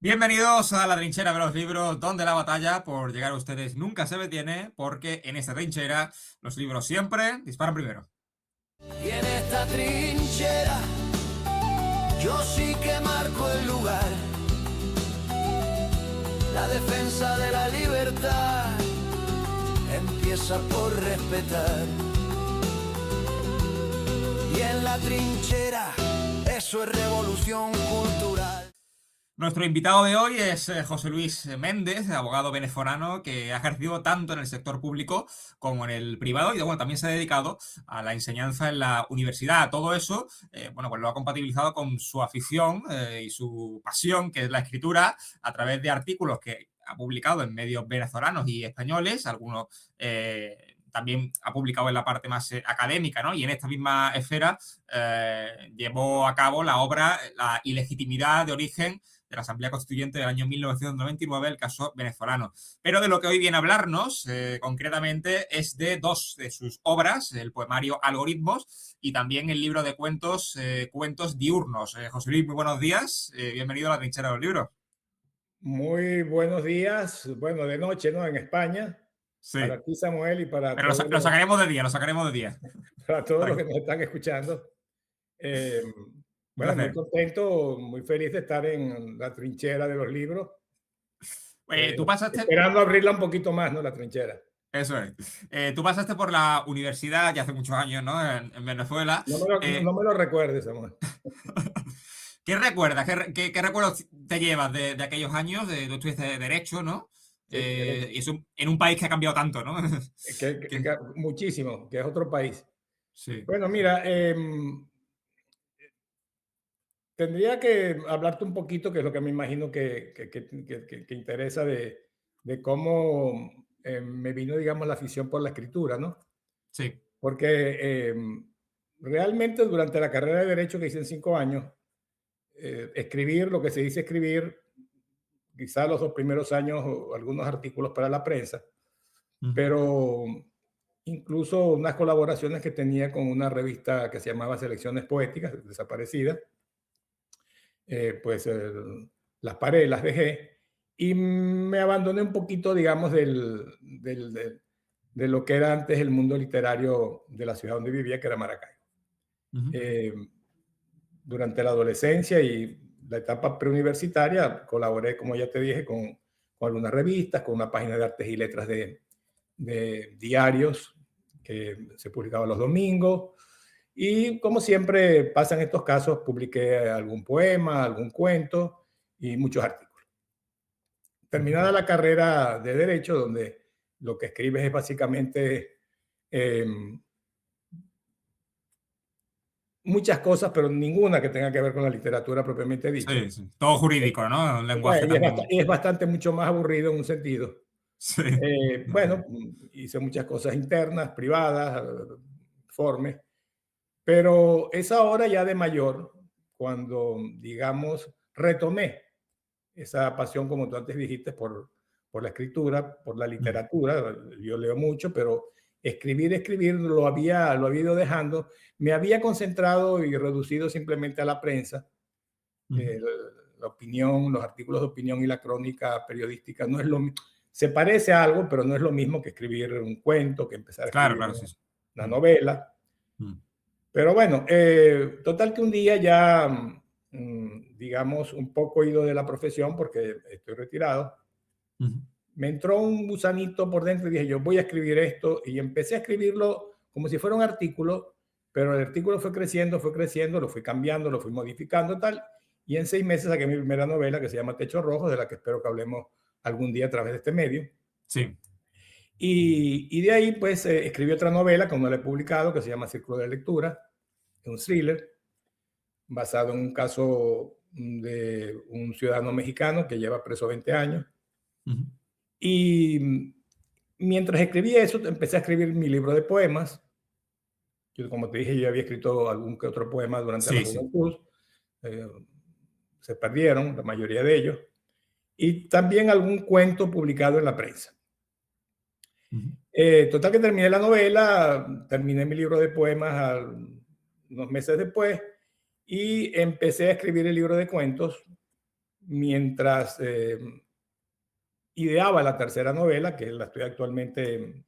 Bienvenidos a la trinchera de los libros, donde la batalla por llegar a ustedes nunca se detiene, porque en esta trinchera los libros siempre disparan primero. Y en esta trinchera yo sí que marco el lugar. La defensa de la libertad empieza por respetar. Y en la trinchera eso es revolución cultural. Nuestro invitado de hoy es José Luis Méndez, abogado venezolano que ha ejercido tanto en el sector público como en el privado y bueno, también se ha dedicado a la enseñanza en la universidad. Todo eso pues lo ha compatibilizado con su afición y su pasión, que es la escritura, a través de artículos que ha publicado en medios venezolanos y españoles, algunos también ha publicado en la parte más académica, ¿no? Y en esta misma esfera llevó a cabo la obra La ilegitimidad de origen de la Asamblea Constituyente del año 1999, el caso venezolano. Pero de lo que hoy viene a hablarnos, concretamente, es de dos de sus obras, el poemario Algoritmos y también el libro de cuentos, Cuentos Diurnos. José Luis, muy buenos días. Bienvenido a la trinchera de los libros. Muy buenos días, bueno, de noche, ¿no? En España, Sí, para ti, Samuel, y para pero lo sacaremos de día, lo sacaremos de día. para todos los Vale. que nos están escuchando. Eh, Un bueno, muy placer. contento, muy feliz de estar en la trinchera de los libros, Tú pasaste, esperando abrirla un poquito más, ¿no? La trinchera. eso es, tú pasaste por la universidad ya hace muchos años, ¿no? En Venezuela. No me lo recuerdes, Samuel. ¿Qué recuerdas? ¿Qué recuerdos te llevas de aquellos años? Tú estudiaste Derecho, ¿no? Sí, Y es en un país que ha cambiado tanto, ¿no? muchísimo, que es otro país. Sí. Bueno, mira, tendría que hablarte un poquito, que es lo que me imagino que interesa de cómo me vino, digamos, la afición por la escritura, ¿no? Sí. Porque realmente durante la carrera de Derecho que hice en 5 años, escribir, lo que se dice escribir, quizás los 2 primeros años, o algunos artículos para la prensa, Ujú. pero incluso unas colaboraciones que tenía con una revista que se llamaba Selecciones Poéticas, desaparecida, pues las paré, las dejé y me abandoné un poquito, digamos, de lo que era antes el mundo literario de la ciudad donde vivía, que era Maracaibo. Ujú. Eh, Durante la adolescencia y la etapa preuniversitaria colaboré, como ya te dije, con algunas revistas, con una página de artes y letras de diarios que se publicaba los domingos. Y como siempre pasa en estos casos, publiqué algún poema, algún cuento y muchos artículos. Terminada la carrera de Derecho, donde lo que escribes es básicamente eh, muchas cosas, pero ninguna que tenga que ver con la literatura propiamente dicha. Sí, sí. Todo jurídico, ¿no? Un lenguaje tan... Y es bastante mucho más aburrido en un sentido. Sí. Bueno, hice muchas cosas internas, privadas, informes, pero es ahora ya de mayor cuando, digamos, retomé esa pasión, como tú antes dijiste, por la escritura, por la literatura. Yo leo mucho, pero escribir, lo había ido dejando. Me había concentrado y reducido simplemente a la prensa. Ujú. La opinión, los artículos de opinión y la crónica periodística no es lo mismo. Se parece a algo, pero no es lo mismo que escribir un cuento, que empezar a Claro, escribir claro, sí, sí. una novela. Mm. Pero bueno, total que un día ya, digamos, un poco ido de la profesión porque estoy retirado, Ujú. me entró un gusanito por dentro y dije, yo voy a escribir esto, y empecé a escribirlo como si fuera un artículo, pero el artículo fue creciendo, lo fui cambiando, lo fui modificando, tal, y en 6 meses saqué mi primera novela que se llama Techo Rojo, de la que espero que hablemos algún día a través de este medio. Sí. Y de ahí, pues, escribí otra novela que no la he publicado, que se llama Círculo de Lectura, un thriller basado en un caso de un ciudadano mexicano que lleva preso 20 años. Ujú. Y mientras escribía eso, empecé a escribir mi libro de poemas. Yo, como te dije, yo había escrito algún que otro poema durante la Sí, sí. juventud. Eh, Se perdieron, la mayoría de ellos. Y también algún cuento publicado en la prensa. Ujú. Total que terminé la novela, terminé mi libro de poemas unos meses después y empecé a escribir el libro de cuentos mientras ideaba la tercera novela, que la estoy actualmente,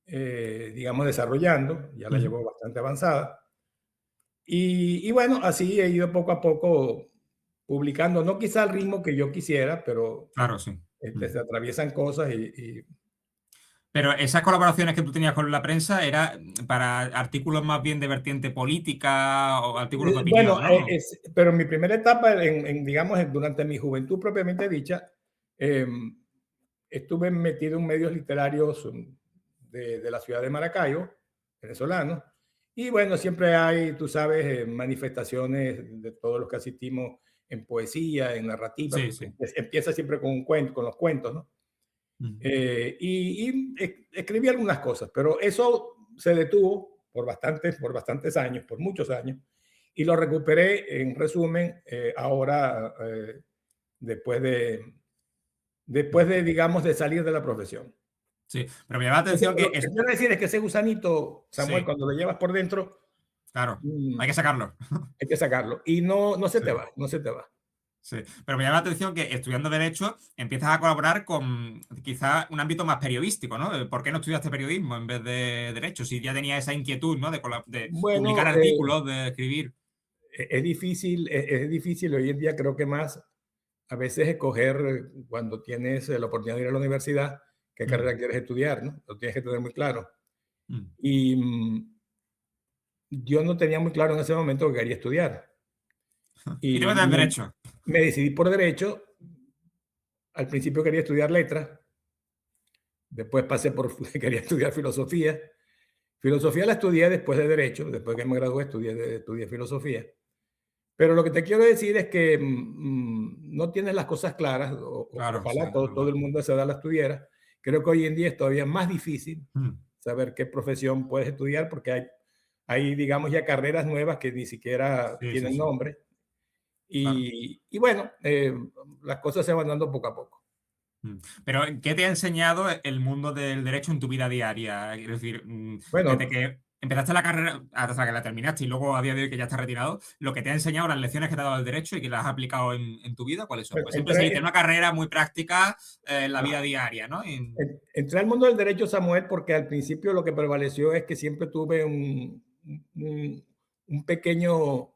digamos, desarrollando, ya la Ujú. llevo bastante avanzada. Y bueno, así he ido poco a poco publicando, no quizá al ritmo que yo quisiera, pero Claro, sí. Mm. se atraviesan cosas Pero esas colaboraciones que tú tenías con la prensa era para artículos más bien de vertiente política o artículos de bueno, opinión, ¿no? pero mi primera etapa, digamos, durante mi juventud propiamente dicha, estuve metido en medios literarios de la ciudad de Maracaibo, venezolano, y bueno, siempre hay, tú sabes, manifestaciones de todos los que asistimos en poesía, en narrativa, Sí, porque sí. empieza siempre con un cuento, con los cuentos, ¿no? Ujú. Escribí algunas cosas, pero eso se detuvo por bastantes años, por muchos años, y lo recuperé en resumen ahora, después de, digamos, de salir de la profesión. Sí, pero me llama la Entonces, atención lo que que quiero decir es que ese gusanito, Samuel, sí, cuando lo llevas por dentro, claro, mm, hay que sacarlo. hay que sacarlo. Y no se te Sí. va, no se te va. Sí, pero me llama la atención que estudiando Derecho empiezas a colaborar con quizá un ámbito más periodístico, ¿no? ¿Por qué no estudiaste periodismo en vez de Derecho? Si ya tenía esa inquietud, ¿no? De publicar Bueno, artículos, de escribir. es difícil hoy en día, creo que más a veces escoger cuando tienes la oportunidad de ir a la universidad, qué Mm, carrera quieres estudiar, ¿no? Lo tienes que tener muy claro. mm. Y yo no tenía muy claro en ese momento que quería estudiar. Y te Y metes en Derecho. me decidí por derecho. Al principio quería estudiar letras, después pasé por, quería estudiar filosofía. Filosofía la estudié después de derecho, después que me gradué estudié filosofía. Pero lo que te quiero decir es que no tienes las cosas claras, Claro, sí, ojalá todo normal. el mundo a esa edad las tuviera. Creo que hoy en día es todavía más difícil Mm, saber qué profesión puedes estudiar porque hay, digamos, ya carreras nuevas que ni siquiera sí, sí, tienen sí, nombre. claro. Y bueno, las cosas se van dando poco a poco. Mm. Pero, ¿qué te ha enseñado el mundo del derecho en tu vida diaria? Es decir, desde Bueno, que empezaste la carrera hasta que la terminaste y luego a día de hoy que ya estás retirado, lo que te ha enseñado, las lecciones que te ha dado el derecho y que las has aplicado en tu vida, ¿cuáles son? bueno, Pues siempre se dice una carrera muy práctica en la vida ah, diaria, ¿no? entré al mundo del derecho, Samuel, porque al principio lo que prevaleció es que siempre tuve un pequeño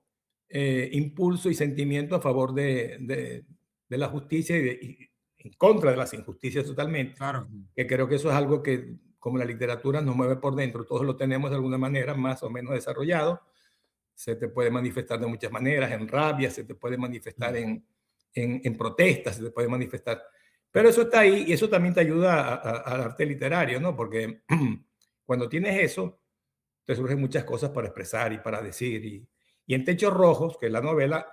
impulso y sentimiento a favor de la justicia y en contra de las injusticias totalmente, Claro. que creo que eso es algo que, como la literatura nos mueve por dentro, todos lo tenemos de alguna manera más o menos desarrollado. Se te puede manifestar de muchas maneras, en rabia, se te puede manifestar Mm, en protestas, se te puede manifestar. Pero eso está ahí y eso también te ayuda al arte literario, ¿no? Porque cuando tienes eso, te surgen muchas cosas para expresar y para decir. Y en Techos Rojos, que es la novela,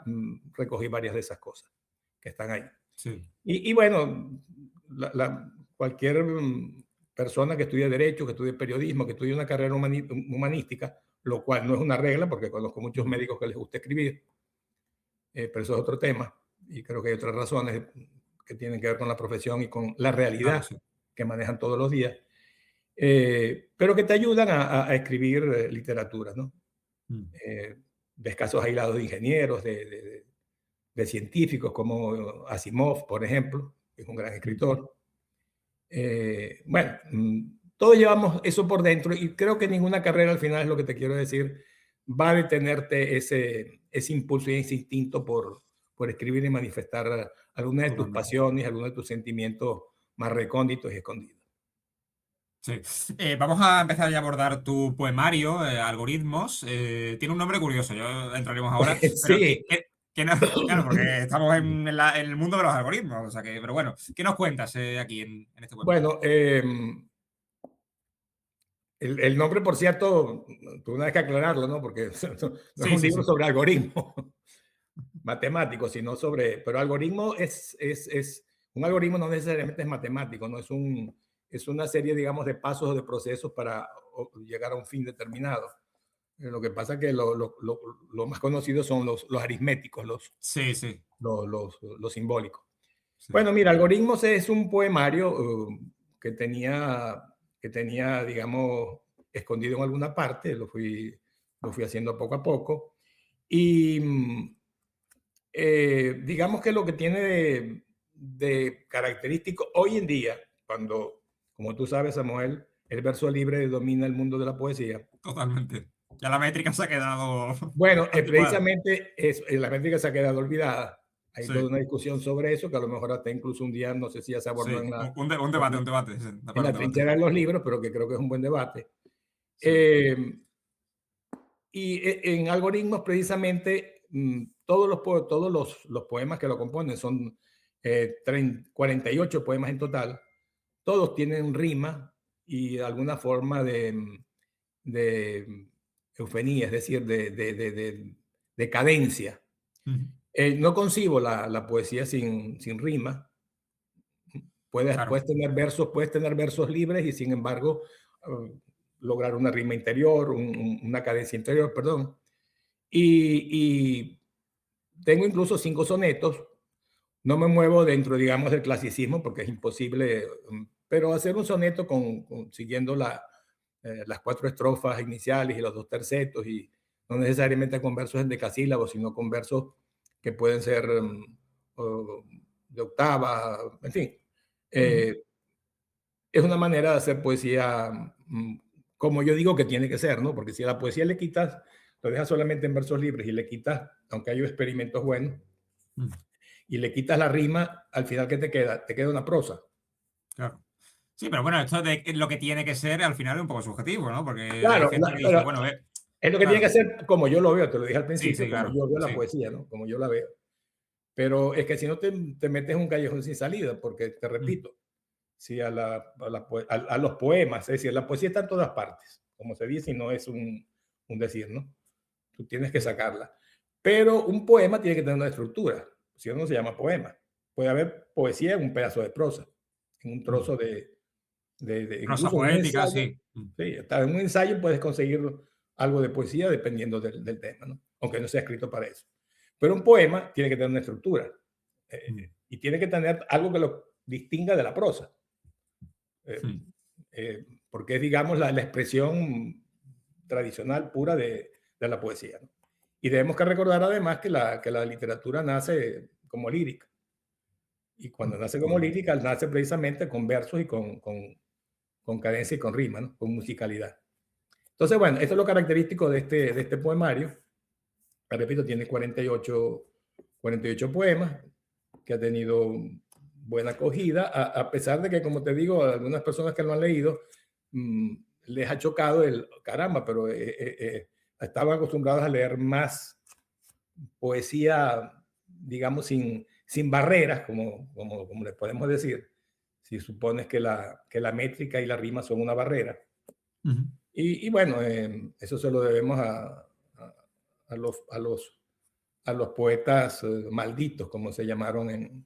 recogí varias de esas cosas que están ahí. sí. Y bueno, cualquier persona que estudie Derecho, que estudie Periodismo, que estudie una carrera humanística, lo cual no es una regla, porque conozco muchos Mm, médicos que les gusta escribir, pero eso es otro tema, y creo que hay otras razones que tienen que ver con la profesión y con la claro, realidad sí. que manejan todos los días, pero que te ayudan a escribir literatura, ¿no? Mm, Eh, Ves casos aislados de ingenieros, de científicos como Asimov, por ejemplo, que es un gran mm. escritor. Bueno, todos llevamos eso por dentro y creo que ninguna carrera al final, es lo que te quiero decir, va a detenerte ese impulso y ese instinto por escribir y manifestar alguna de tus Totalmente. pasiones, algunos de tus sentimientos más recónditos y escondidos. Sí. Vamos a empezar ya a abordar tu poemario, Algoritmos. Tiene un nombre curioso, ya entraremos ahora, pero Sí, claro, porque estamos en el mundo de los algoritmos, o sea que, pero bueno, ¿qué nos cuentas aquí en este poemario? bueno, el nombre, por cierto, tú una vez que aclararlo, ¿no? Porque no es Sí, un sí, libro sí. sobre algoritmos matemáticos, sino pero algoritmo un algoritmo no necesariamente es matemático, no es una serie, digamos, de pasos o de procesos para llegar a un fin determinado. Lo que pasa es que lo más conocido son los aritméticos, Sí, sí, los simbólicos. sí. Bueno, mira, Algoritmos es un poemario que tenía, digamos, escondido en alguna parte, lo fui haciendo poco a poco. Y Digamos que lo que tiene de característico hoy en día, cuando, como tú sabes, Samuel, el verso libre domina el mundo de la poesía. Totalmente. Ya la métrica se ha quedado Bueno, anticuada. precisamente la métrica se ha quedado olvidada. Hay toda Sí, una discusión sobre eso, que a lo mejor hasta incluso un día, no sé si ya se abordó sí. en la, Un debate, sí, da en para la un debate. trinchera de los libros, pero que creo que es un buen debate. Sí. Eh, en algoritmos, precisamente, todos los poemas que lo componen son 48 poemas en total. Todos tienen rima y alguna forma de eufonía, es decir, de cadencia. Ujú. No concibo la poesía sin rima. Claro. Puedes tener versos libres y sin embargo lograr una rima interior, una cadencia interior, perdón. Y tengo incluso 5 sonetos. No me muevo dentro, digamos, del clasicismo porque es imposible, pero hacer un soneto siguiendo las 4 estrofas iniciales y los 2 tercetos, y no necesariamente con versos en decasílabos, sino con versos que pueden ser de octava, en fin. Ujú. Eh, es una manera de hacer poesía como yo digo que tiene que ser, ¿no? Porque si a la poesía le quitas, lo dejas solamente en versos libres y le quitas, aunque hay experimentos buenos, Mm, y le quitas la rima, al final, ¿qué te queda? Te queda una prosa. claro. Sí, pero bueno, esto de lo que tiene que ser al final es un poco subjetivo, ¿no? Porque hay Claro, gente que dice, pero bueno, es lo que tiene que claro, ser como yo lo veo, te lo dije al sí, principio, sí, como claro, yo veo la sí. poesía, ¿no? Como yo la veo. Pero es que si no te metes en un callejón sin salida, porque te Mm, repito, si a los poemas, es decir, la poesía está en todas partes, como se dice, y no es un decir, ¿no? Tú tienes que mm, sacarla. Pero un poema tiene que tener una estructura, si no, no se llama poema. Puede haber poesía en un pedazo de prosa, en un mm. trozo Prosa incluso en un poética, ensayo. sí. Mm, Sí, hasta en un ensayo puedes conseguir algo de poesía dependiendo del tema, ¿no? Aunque no sea escrito para eso. Pero un poema tiene que tener una estructura mm, y tiene que tener algo que lo distinga de la prosa, eh, mm. porque es, digamos, la expresión tradicional pura de la poesía, ¿no? Y debemos que recordar además que la literatura nace como lírica. Y cuando nace como Totalmente. lírica, nace precisamente con versos y con cadencia y con rima, ¿no? Con musicalidad. Entonces, bueno, esto es lo característico de este poemario. Repito, tiene 48 poemas que ha tenido buena acogida, a pesar de que, como te digo, a algunas personas que lo han leído mmm, les ha chocado caramba, pero estaban acostumbrados a leer más poesía, digamos, sin barreras, como les podemos decir, si supones que la métrica y la rima son una barrera. Ujú. Y bueno, eso se lo debemos a, a los, a, los, a los poetas malditos, como se llamaron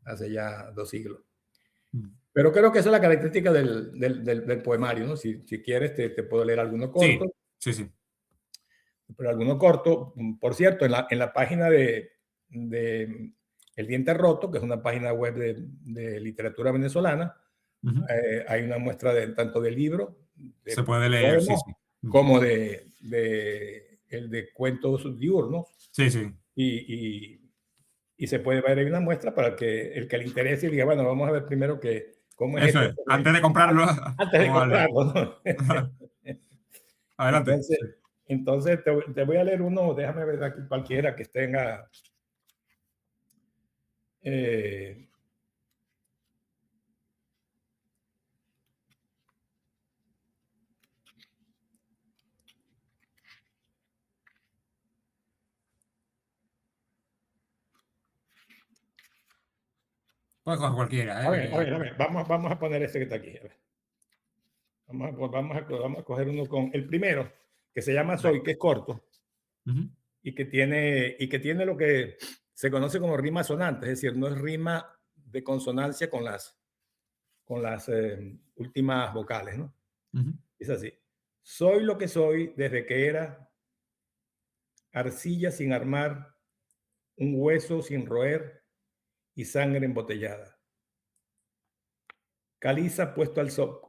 hace ya 2 siglos. Mm. Pero creo que esa es la característica del poemario, ¿no? Si quieres, te puedo leer alguno Sí, corto, sí, sí. pero alguno corto. Por cierto, en la página de El Diente Roto, que es una página web de literatura venezolana, Ujú. hay una muestra tanto del libro, Se de puede leer, sí, poemas, sí. Mm. como el de cuentos diurnos, Sí, sí. y se puede ver ahí una muestra para el que le interese y diga, bueno, vamos a ver primero cómo es Eso esto es. Antes de an- comprarlo, antes de vamos a leer. comprarlo, ¿no? Adelante. Entonces, Sí. entonces te voy a leer uno, déjame ver aquí cualquiera que tenga. eh, Puedes coger cualquiera, a ver, a ¿eh? ver, a ver, vamos a poner este que está aquí. A ver. Vamos a coger uno con el primero, que se llama Venga. Soy, que es corto Ujú. y que tiene lo que se conoce como rima sonante, es decir, no es rima de consonancia con las últimas vocales, ¿no? Ujú. Es así. Soy lo que soy desde que era arcilla sin armar, un hueso sin roer y sangre embotellada. Caliza puesta al sol,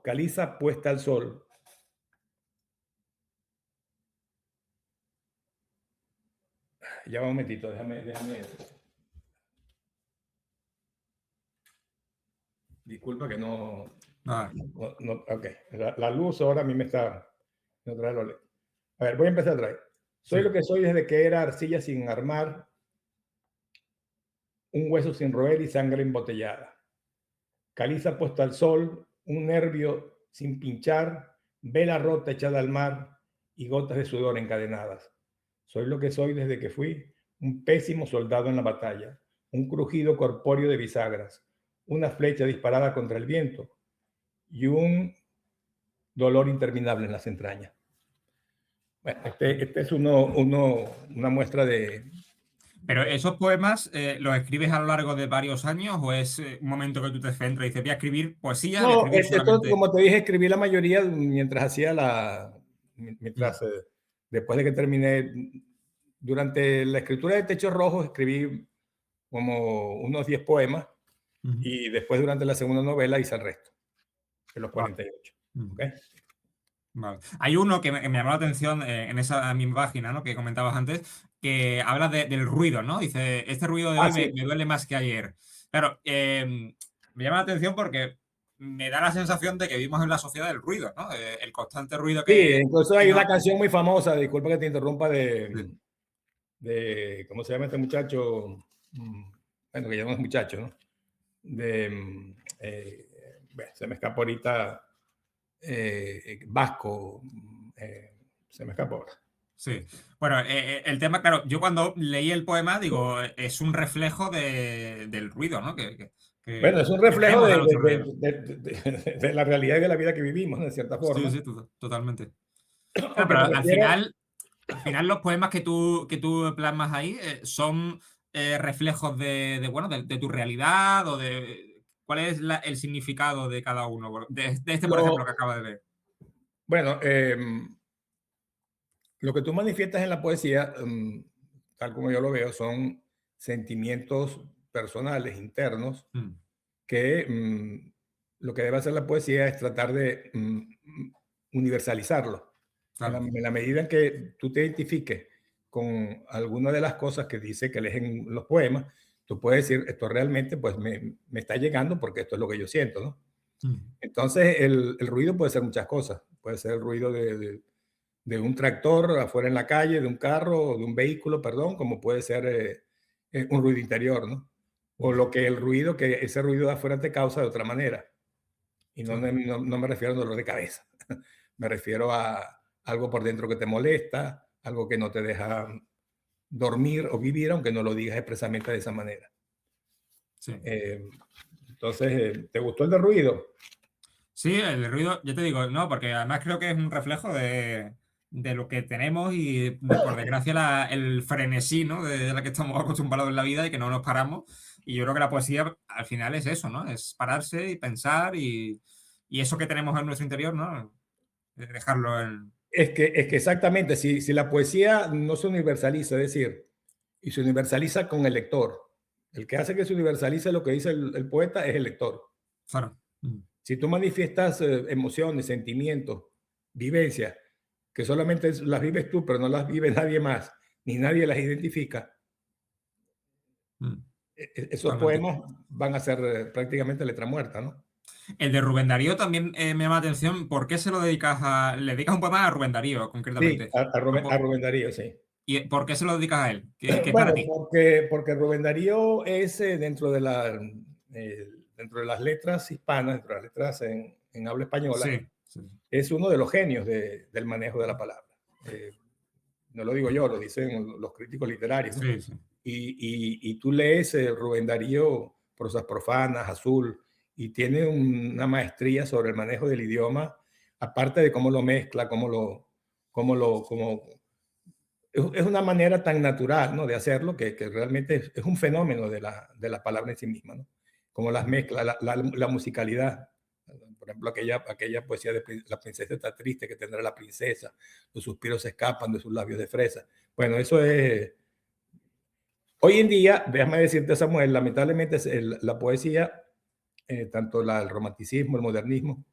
Ya va un momentito, déjame. Disculpa que no. Ah, Ok, la luz ahora a mí me está. No trae los lentes. A ver, voy a empezar a traer. Soy sí. lo que soy desde que era arcilla sin armar, un hueso sin roer y sangre embotellada. Caliza puesta al sol, un nervio sin pinchar, vela rota echada al mar y gotas de sudor encadenadas. Soy lo que soy desde que fui un pésimo soldado en la batalla, un crujido corpóreo de bisagras, una flecha disparada contra el viento y un dolor interminable en las entrañas. Bueno, este es una muestra de... Pero esos poemas, ¿los escribes a lo largo de varios años o es un momento que tú te centras y dices, voy a escribir poesía, voy a No, escribir esto, solamente... como te dije, escribí la mayoría mientras hacía mientras, después de que terminé, durante la escritura de Techos Rojos, escribí como unos 10 poemas y después durante la segunda novela hice el resto, de los 48. ¿Okay? Vale. Hay uno que me llamó la atención en esa misma página, ¿no? Que comentabas antes, que habla del ruido, ¿no? Dice, este ruido de hoy Sí. me duele más que ayer. Claro, me llama la atención porque me da la sensación de que vivimos en la sociedad del ruido, ¿no? El constante ruido Sí, que... incluso hay que una no- canción muy famosa, disculpa que te interrumpa, Sí. ¿cómo se llama este muchacho? Bueno, que ya no es muchacho, ¿no? Bueno, se me escapó ahorita, Vasco, se me escapó ahora. Sí. Bueno, el tema, claro, yo cuando leí el poema, digo, es un reflejo del ruido, ¿no? Bueno, es un Que reflejo tenemos a nuestro alrededor. de la realidad y de la vida que vivimos, de cierta Sí, forma. sí, totalmente. Claro, Aunque pero me refiero, al final los poemas que tú plasmas ahí son reflejos bueno, de tu realidad o de cuál es el significado de cada uno. De este, por ejemplo, que acabo de ver. bueno, lo que tú manifiestas en la poesía, tal como yo lo veo, son sentimientos personales, internos, Mm, que lo que debe hacer la poesía es tratar de universalizarlo. claro. En la medida en que tú te identifiques con alguna de las cosas que dice que lees en los poemas, tú puedes decir, esto realmente pues me está llegando porque esto es lo que yo siento, ¿no? Mm, Entonces, el ruido puede ser muchas cosas. Puede ser el ruido de un tractor afuera en la calle, de un carro o de un vehículo, perdón, como puede ser un ruido interior, ¿no? O lo que ese ruido de afuera te causa de otra manera. Y no, claro. no me refiero a un dolor de cabeza. Me refiero a algo por dentro que te molesta, algo que no te deja dormir o vivir, aunque no lo digas expresamente de esa manera. Sí. Entonces, ¿te gustó el de ruido? Sí, el ruido, yo te digo, no, porque además creo que es un reflejo de lo que tenemos y, por desgracia, el frenesí, ¿no? De la que estamos acostumbrados en la vida y que no nos paramos. Y yo creo que la poesía al final es eso, ¿no? Es pararse y pensar y eso que tenemos en nuestro interior, ¿no? Dejarlo en... Es que exactamente, si la poesía no se universaliza, es decir, y se universaliza con el lector, el que hace que se universalice lo que dice el poeta es el lector. Claro. Si tú manifiestas emociones, sentimientos, vivencias, que solamente las vives tú, pero no las vive nadie más, ni nadie las identifica, esos Totalmente. poemas van a ser prácticamente letra muerta, ¿no? El de Rubén Darío también me llama la atención. ¿Por qué se lo dedicas le dedicas un poema a Rubén Darío, Sí, concretamente? a Rubén Darío, sí. ¿Y por qué se lo dedicas a él? ¿Qué es para Bueno, ti? porque Rubén Darío es dentro de las letras hispanas, dentro de las letras en habla española, Sí, sí, es uno de los genios del manejo de la palabra. Eh, no lo digo yo, lo dicen los críticos literarios, ¿no? sí, sí. Y tú lees Rubén Darío, prosas profanas, Azul, y tiene una maestría sobre el manejo del idioma, aparte de cómo lo mezcla, es una manera tan natural, ¿no?, de hacerlo que realmente es un fenómeno de la palabra en sí misma, ¿no? Como las mezclas, la musicalidad. Por ejemplo, aquella poesía de La princesa está triste, que tendrá la princesa, los suspiros se escapan de sus labios de fresa. Bueno, eso es... Hoy en día, déjame decirte, Samuel, lamentablemente la poesía, tanto el romanticismo, el modernismo,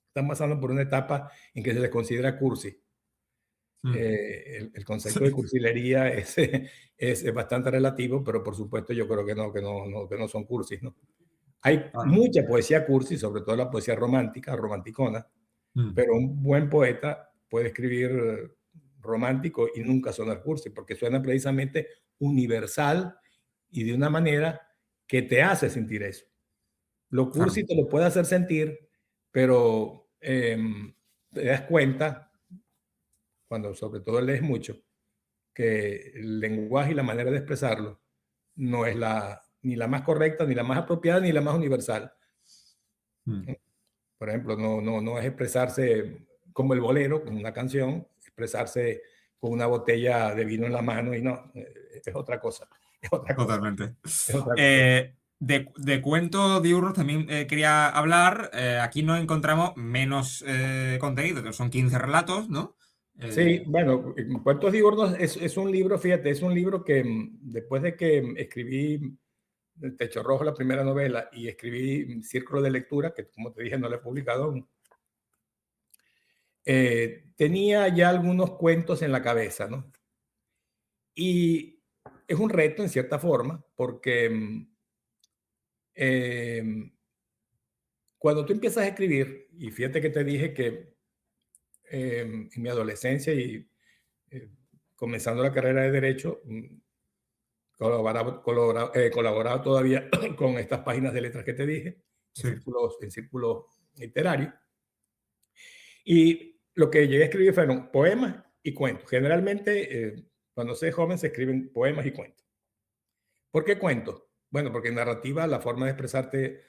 están pasando por una etapa en que se les considera cursi. El concepto de cursilería es bastante relativo, pero por supuesto yo creo que no son cursis, ¿no? Hay Claro. mucha poesía cursi, sobre todo la poesía romántica, romanticona, Mm, pero un buen poeta puede escribir romántico y nunca sonar cursi, porque suena precisamente universal y de una manera que te hace sentir eso. Lo claro. cursi te lo puede hacer sentir, pero te das cuenta, cuando sobre todo lees mucho, que el lenguaje y la manera de expresarlo no es ni la más correcta, ni la más apropiada, ni la más universal. Mm. Por ejemplo, no es expresarse como el bolero, como una canción, expresarse con una botella de vino en la mano y no, es otra cosa, es otra cosa, Totalmente. es otra cosa. De cuentos diurnos también quería hablar. Aquí no encontramos menos contenido, que son 15 relatos, ¿no? Sí, Eh, bueno, Cuentos diurnos es un libro, fíjate, es un libro que después de que escribí El Techo Rojo, la primera novela, y escribí Círculo de Lectura, que como te dije no lo he publicado aún, tenía ya algunos cuentos en la cabeza, ¿no? Y es un reto en cierta forma, porque eh, cuando tú empiezas a escribir, y fíjate que te dije que en mi adolescencia y eh, comenzando la carrera de Derecho, colaboraba todavía con estas páginas de letras que te dije, sí, en círculos literarios. Y lo que llegué a escribir fueron poemas y cuentos. Generalmente, cuando se es joven, se escriben poemas y cuentos. ¿Por qué cuentos? Bueno, porque en narrativa la forma de expresarte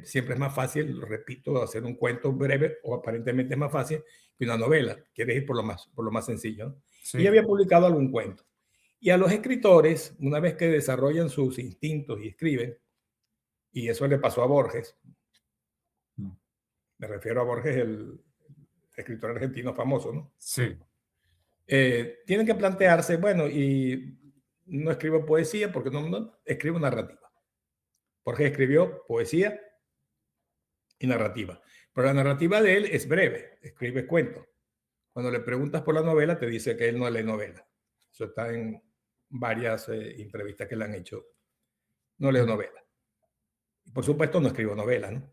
siempre es más fácil, repito, hacer un cuento breve o aparentemente es más fácil que una novela. Quieres ir por lo más sencillo, ¿no? Y sí. había publicado algún cuento. Y a los escritores, una vez que desarrollan sus instintos y escriben, y eso le pasó a Borges, Mm, me refiero a Borges, el escritor argentino famoso, ¿no? sí. Tienen que plantearse, bueno, y no escribo poesía porque no escribo narrativa. Borges escribió poesía y narrativa, pero la narrativa de él es breve, escribe cuentos. Cuando le preguntas por la novela, te dice que él no lee novela. Eso está en varias entrevistas que le han hecho. No leo Mm, novela. Y por supuesto, no escribo novela, ¿no?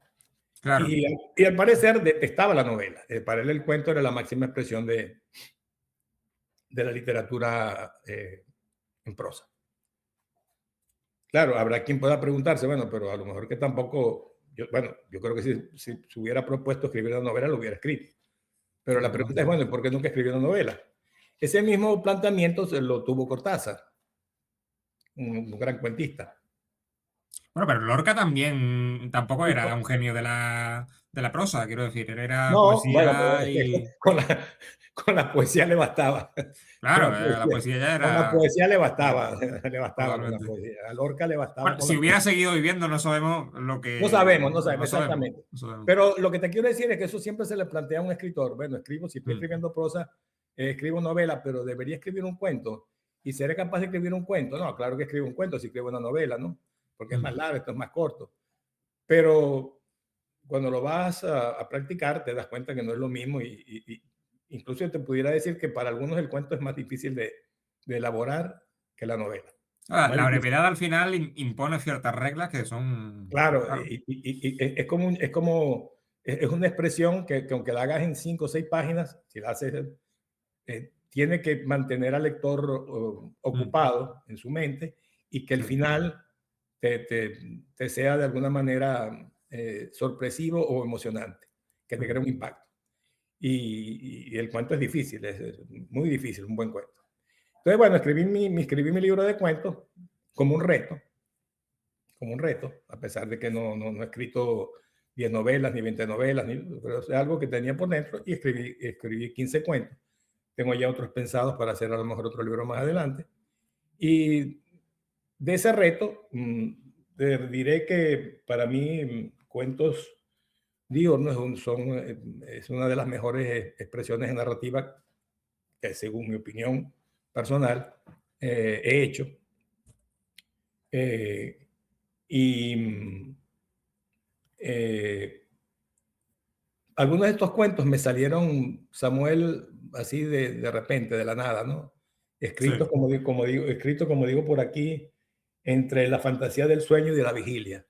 claro. Y al parecer detestaba la novela. Para él el cuento era la máxima expresión de la literatura en prosa. Claro, habrá quien pueda preguntarse, bueno, pero a lo mejor que tampoco, yo creo que si se hubiera propuesto escribir una novela, lo hubiera escrito. Pero la pregunta es, bueno, ¿por qué nunca escribió una novela? Ese mismo planteamiento se lo tuvo Cortázar, un gran cuentista. Bueno, pero Lorca también tampoco era un genio de la prosa, quiero decir, él era No, bueno, pero poesía es que y. con la poesía le bastaba. Con Claro, la la poesía, poesía ya con la era. poesía le Claro, bastaba, le bastaba con la totalmente. poesía. A Lorca le bastaba Bueno, con si la hubiera poesía. seguido viviendo, no sabemos lo No que. sabemos, no sabemos No sabemos. exactamente. No sabemos. Pero lo que te quiero decir es que eso siempre se le plantea a un escritor. Bueno, si estoy Mm, escribiendo prosa, escribo novela, pero debería escribir un cuento. ¿Y seré capaz de escribir un cuento? No, claro que escribo un cuento si escribo una novela, ¿no? Porque es mm, más largo, esto es más corto. Pero cuando lo vas a practicar, te das cuenta que no es lo mismo y incluso te pudiera decir que para algunos el cuento es más difícil de elaborar que la novela. ahora, Más la difícil. brevedad al final impone ciertas reglas que son. Claro, Claro. y es una expresión que aunque la hagas en 5 o 6 páginas, si la haces, tiene que mantener al lector Mm, ocupado en su mente y que el sí. final te sea de alguna manera sorpresivo o emocionante, que te Mm, crea un impacto. Y el cuento es difícil, es muy difícil, un buen cuento. Entonces, bueno, escribí mi libro de cuentos como un reto, a pesar de que no he escrito 10 novelas, ni 20 novelas, pero es algo que tenía por dentro y escribí 15 cuentos. Tengo ya otros pensados para hacer a lo mejor otro libro más adelante. Y de ese reto, te diré que para mí cuentos diurnos es una de las mejores expresiones en narrativa que según mi opinión personal he hecho. Eh, y eh, algunos de estos cuentos me salieron, Samuel, así de repente, de la nada, ¿no? Escritos, Sí. escrito, como digo por aquí, entre la fantasía del sueño y de la vigilia,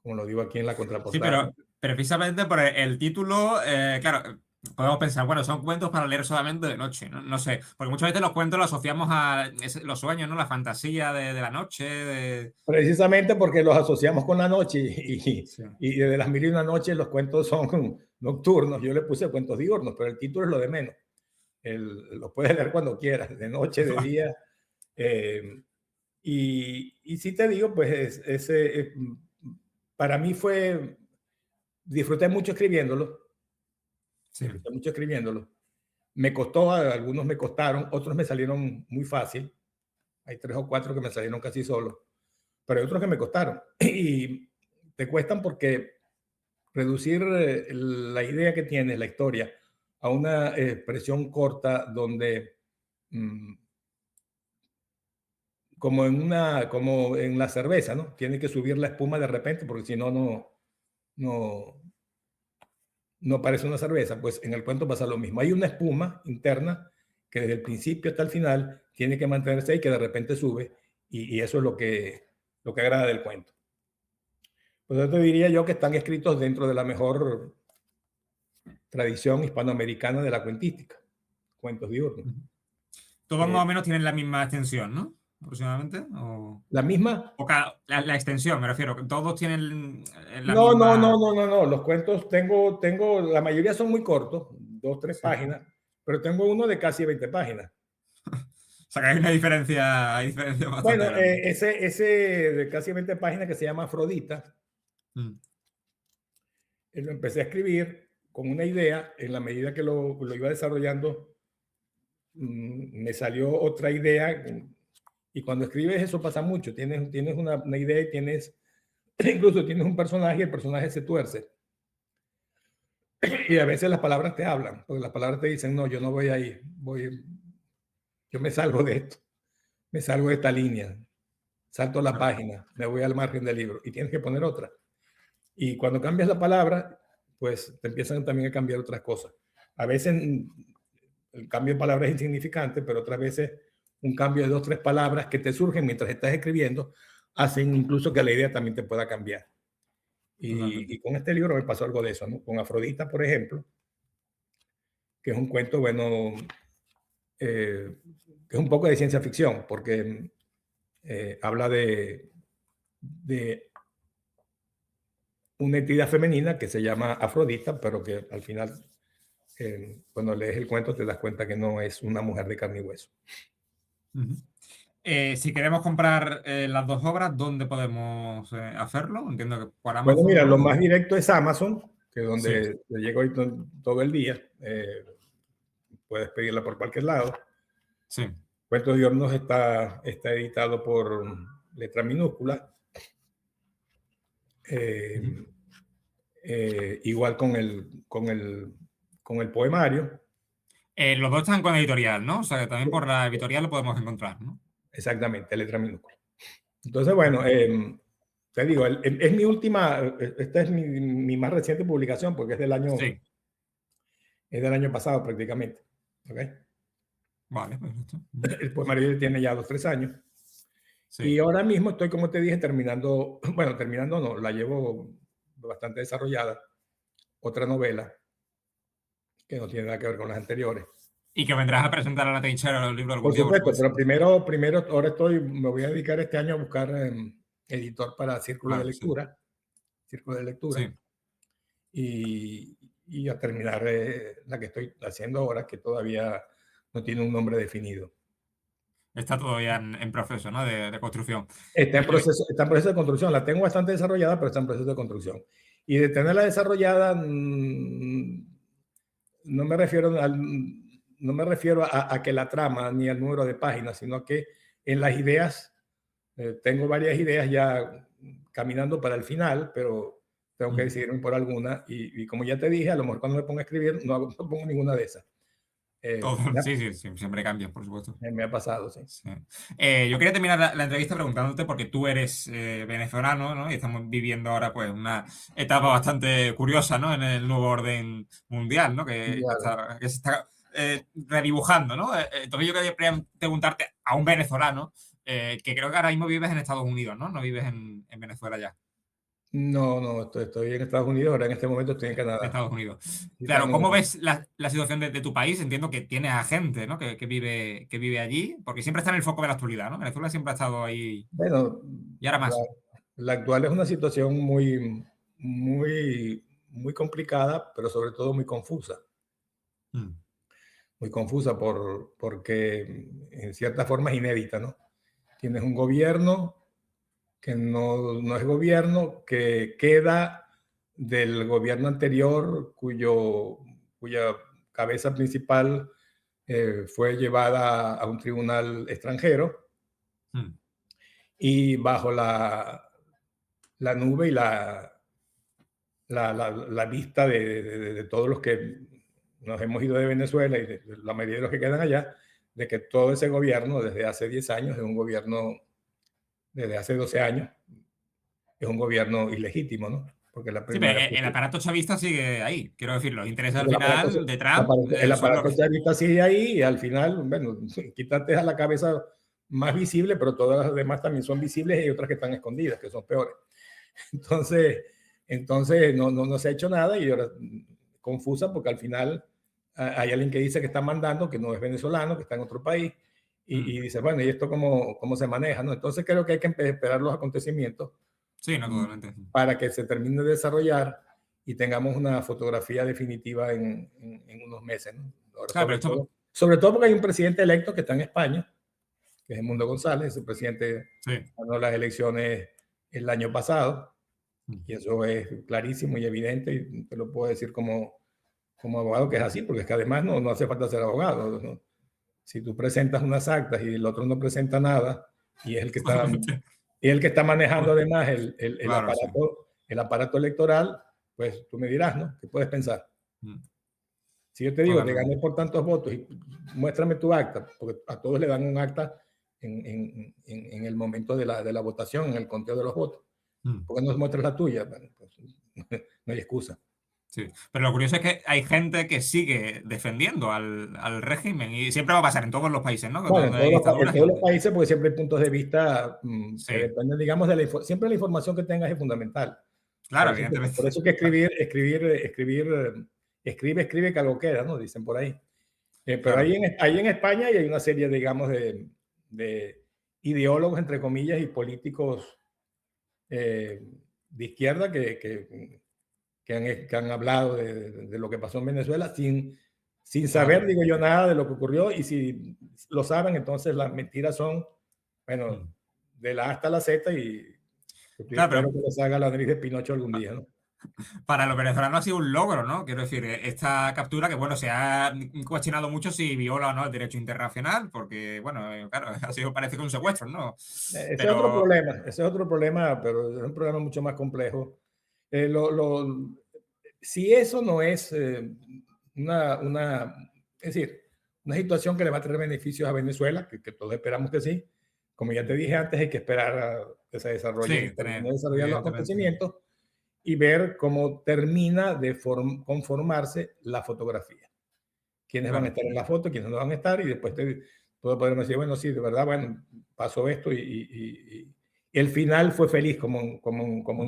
como lo digo aquí en la Sí, contraportada. pero precisamente por el título, claro, podemos pensar, bueno, son cuentos para leer solamente de noche, ¿no? No sé, porque muchas veces los cuentos los asociamos a los sueños, ¿no? La fantasía de la noche, Precisamente porque los asociamos con la noche Sí. y de las mil y una noches los cuentos son nocturnos. Yo le puse cuentos diurnos, pero el título es lo de menos. Lo puedes leer cuando quieras, de noche, de día. eh, y sí te digo, pues para mí disfruté mucho escribiéndolo, Sí. disfruté mucho escribiéndolo. Me costó, algunos me costaron, otros me salieron muy fácil. Hay 3 o 4 que me salieron casi solos, pero hay otros que me costaron. Y te cuestan porque reducir la idea que tienes, la historia, a una expresión corta donde, mm, como en la cerveza, ¿no? Tiene que subir la espuma de repente porque si no, no, no parece una cerveza. Pues en el cuento pasa lo mismo. Hay una espuma interna que desde el principio hasta el final tiene que mantenerse ahí, que de repente sube, y eso es lo que agrada del cuento. Pues yo te diría yo que están escritos dentro de la mejor tradición hispanoamericana de la cuentística, cuentos diurnos. Todos Eh, más o menos tienen la misma extensión, ¿no? Aproximadamente. la misma. La extensión, me refiero, que todos tienen la No, no, no, misma. no, no, no. Los cuentos la mayoría son muy cortos, 2, 3 páginas, pero tengo uno de casi 20 páginas. O sea que hay diferencia bastante Bueno, grande. ese de casi 20 páginas que se llama Afrodita, Mm. lo empecé a escribir con una idea. En la medida que lo iba desarrollando, me salió otra idea. Y cuando escribes eso pasa mucho. Tienes una idea y incluso tienes un personaje y el personaje se tuerce. Y a veces las palabras te hablan, porque las palabras te dicen, no, yo no voy ahí, yo me salgo de esto, me salgo de esta línea, salto la página, me voy al margen del libro y tienes que poner otra. Y cuando cambias la palabra, pues te empiezan también a cambiar otras cosas. A veces el cambio de palabra es insignificante, pero otras veces un cambio de 2, 3 palabras que te surgen mientras estás escribiendo hacen incluso que la idea también te pueda cambiar. Totalmente. Y con este libro me pasó algo de eso, ¿no? Con Afrodita, por ejemplo, que es un cuento, bueno, que es un poco de ciencia ficción, porque habla de una entidad femenina que se llama Afrodita, pero que al final, cuando lees el cuento, te das cuenta que no es una mujer de carne y hueso. Ujú. Si queremos comprar las dos obras, ¿dónde podemos hacerlo? Entiendo que por Bueno, Amazon, mira, lo ¿no? más directo es Amazon, que es Sí. donde te llega hoy todo el día. Puedes pedirla por cualquier lado. Sí. Cuentos Diurnos está editado por letra minúscula. Ujú. Igual con el poemario. Los dos están con editorial, ¿no? O sea que también por la editorial lo podemos encontrar, ¿no? Exactamente, letra minúscula. Entonces, bueno, te digo, es mi última, esta es mi más reciente publicación porque Sí. es del año pasado prácticamente. ¿Okay? Vale, perfecto. Ujú. El poemario tiene ya 2, 3 años. Sí. Y ahora mismo estoy, como te dije, terminando, bueno, terminando no, la llevo bastante desarrollada, otra novela que no tiene nada que ver con las anteriores. Y que vendrás a presentar a la trinchera el libro algún Por día, por supuesto, supuesto. pero primero ahora me voy a dedicar este año a buscar editor para Claro, sí. Círculo de lectura, Sí. y a terminar la que estoy haciendo ahora, que todavía no tiene un nombre definido. Está todavía en proceso, ¿no? De construcción. Está en proceso de construcción, la tengo bastante desarrollada, pero está en proceso de construcción. Y de tenerla desarrollada, no me refiero a que la trama ni al número de páginas, sino que en las ideas, tengo varias ideas ya caminando para el final, pero tengo que decidirme por alguna. Y como ya te dije, a lo mejor cuando me ponga a escribir no pongo ninguna de esas. Ya, Sí, sí, sí, siempre cambias, por supuesto. me ha pasado, sí. Sí. Yo quería terminar la entrevista preguntándote, porque tú eres venezolano, ¿no? Y estamos viviendo ahora pues una etapa bastante curiosa, ¿no? En el nuevo orden mundial, ¿no? Ya, Que se está redibujando, ¿no? Entonces yo quería preguntarte a un venezolano que creo que ahora mismo vives en Estados Unidos, ¿no? No vives en Venezuela ya. no, no, estoy en Estados Unidos, ahora en este momento estoy en De Canadá. Estados Unidos. Sí, Claro, estamos, ¿cómo ves la situación de tu país? Entiendo que tienes a gente, ¿no? Que vive allí, porque siempre está en el foco de la actualidad, ¿no? Venezuela siempre ha estado ahí bueno, y ahora la, más. la actual es una situación muy complicada, pero sobre todo muy confusa. Mm. Muy confusa porque en cierta forma es inédita, ¿no? Tienes un gobierno que no es gobierno, que queda del gobierno anterior, cuya cabeza principal fue llevada a un tribunal extranjero, Mm. y bajo la nube y la vista de todos los que nos hemos ido de Venezuela y de la mayoría de los que quedan allá, de que todo ese gobierno desde hace 10 años es un gobierno, desde hace 12 años, es un gobierno ilegítimo, ¿no? Porque la Sí, pero primera... el aparato chavista sigue ahí. Quiero decir, los intereses al El aparato, final de Trump el son aparato los... chavista sigue ahí y al final, bueno, quítate a la cabeza más visible, pero todas las demás también son visibles y hay otras que están escondidas, que son peores. Entonces, no se ha hecho nada y ahora confusa porque al final hay alguien que dice que está mandando, que no es venezolano, que está en otro país, y dice, bueno, ¿y esto cómo se maneja? ¿No? Entonces creo que hay que esperar los acontecimientos Sí, no, totalmente. para que se termine de desarrollar y tengamos una fotografía definitiva en unos meses, ¿no? Ahora, Claro, pero esto... sobre todo porque hay un presidente electo que está en España, que es Edmundo González. Ese presidente Sí. ganó las elecciones el año pasado, y eso es clarísimo y evidente, y te lo puedo decir como abogado que es así, porque es que además no hace falta ser abogado, ¿no? Si tú presentas unas actas y el otro no presenta nada, y es el que está manejando además Claro, sí. el aparato electoral, pues tú me dirás, ¿no? ¿Qué puedes pensar? Mm. Si yo te digo, te Totalmente. gané por tantos votos y muéstrame tu acta, porque a todos le dan un acta en el momento de la votación, en el conteo de los votos. Mm. ¿Por qué no muestras la tuya? Bueno, pues, no hay excusa. Sí. Pero lo curioso es que hay gente que sigue defendiendo al régimen y siempre va a pasar en todos los países, ¿no? Bueno, Donde hay en dictaduras y todos los donde... países, porque siempre hay puntos de vista que Sí, dependen, digamos, siempre la información que tengas es fundamental. claro, evidentemente. Por eso que escribe que algo queda, ¿no? Dicen por ahí. Pero Claro. ahí en España hay una serie, digamos, de ideólogos, entre comillas, y políticos de izquierda que han hablado de lo que pasó en Venezuela sin saber, Claro. digo yo, nada de lo que ocurrió, y si lo saben, entonces las mentiras son, bueno, Mm. de la A hasta la Z, y yo Claro, espero pero que les haga la nariz de Pinocho algún día, ¿no? para los venezolanos ha sido un logro, ¿no? Quiero decir, esta captura que, bueno, se ha cuestionado mucho si viola o no el derecho internacional, porque, bueno, claro, ha sido, parece que un secuestro, ¿no? Ese es otro Pero, problema, pero es un problema mucho más complejo. Eh, lo, lo, si eso no es es decir, una situación que le va a traer beneficios a Venezuela, que todos esperamos que sí, como ya te dije antes, hay que esperar a que se sí, desarrollen, terminen de tener, desarrollar los evidentemente. acontecimientos y ver cómo termina de conformarse la fotografía. Quiénes van a Claro. estar en la foto, quiénes no van a estar, y después todos podremos decir, bueno, sí, de verdad, bueno, pasó esto, y el final fue feliz como en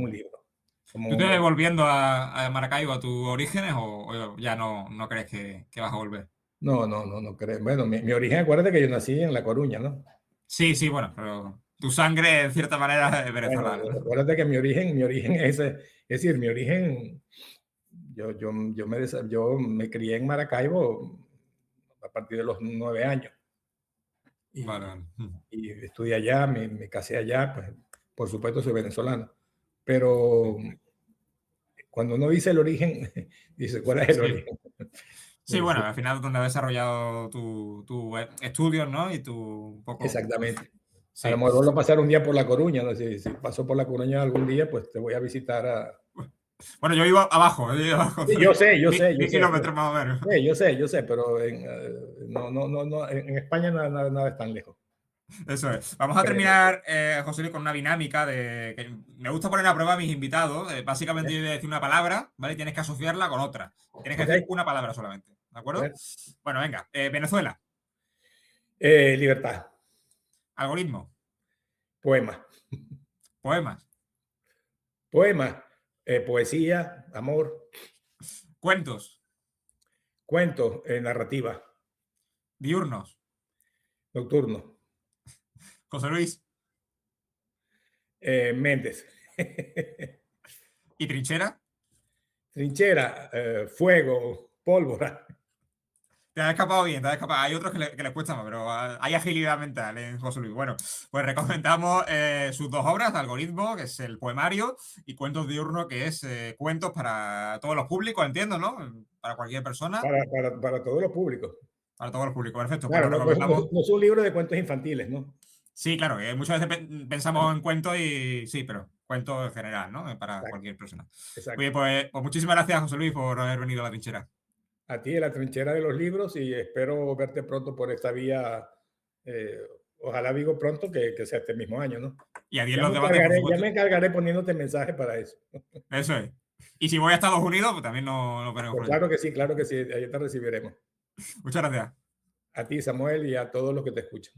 un libro. ¿Tú te ves Como, volviendo a Maracaibo, a tus orígenes, o ya no crees que vas a volver? no creo. Bueno, mi origen, acuérdate que yo nací en La Coruña, ¿no? Sí, sí, bueno, pero tu sangre, en cierta manera, es Bueno, venezolana, ¿no? acuérdate que mi origen es decir, mi origen, yo me crié en Maracaibo a partir de los 9 años, Vale, y, vale. y estudié allá, me casé allá, pues por supuesto soy venezolano, pero cuando uno dice el origen, dice, ¿cuál es el Sí. origen? Sí, Sí, bueno, al final es donde has desarrollado tu estudios, ¿no? Y tu un poco. exactamente. A lo Sí. mejor lo pasar un día por La Coruña, ¿no? Si paso por La Coruña algún día, pues te voy a visitar Bueno, yo vivo abajo. Yo vivo abajo. Sí, yo sé, 10 kilómetros más o menos. Sí, yo sé, pero en España nada es tan lejos. Eso es. Vamos a terminar, José Luis, con una dinámica de que me gusta poner a prueba a mis invitados. Básicamente yo voy a decir una palabra, ¿vale? Y tienes que asociarla con otra. Tienes que decir una palabra solamente, ¿de acuerdo? Bueno, venga. Venezuela. Libertad. Algoritmo. Poema. Poemas. Poema. Poesía, amor. Cuentos. Cuentos, narrativa. Diurnos. Nocturno. José Luis. Méndez. ¿Y trinchera? Trinchera, fuego, pólvora. Te has escapado bien, te has escapado. Hay otros que les cuesta más, pero hay agilidad mental en José Luis. Bueno, pues recomendamos sus dos obras, Algoritmo, que es el poemario, y Cuentos Diurnos, que es cuentos para todos los públicos, entiendo, ¿no? Para cualquier persona. Para todos los públicos. Para todos los públicos, perfecto. Claro, Pues no es un libro de cuentos infantiles, ¿no? Sí, claro, que muchas veces pensamos en cuentos y sí, pero cuentos en general, ¿no? Para Exacto. cualquier persona. Exacto. Oye, pues muchísimas gracias, José Luis, por haber venido a la trinchera. A ti, en la trinchera de los libros, y espero verte pronto por esta vía. Ojalá digo pronto que sea este mismo año, ¿no? Y a 10 los debates, por Ya supuesto. me encargaré poniéndote mensajes para eso. Eso es. Y si voy a Estados Unidos, pues también nos veremos por allí. Claro que sí, ahí te recibiremos. Muchas gracias. A ti, Samuel, y a todos los que te escuchan.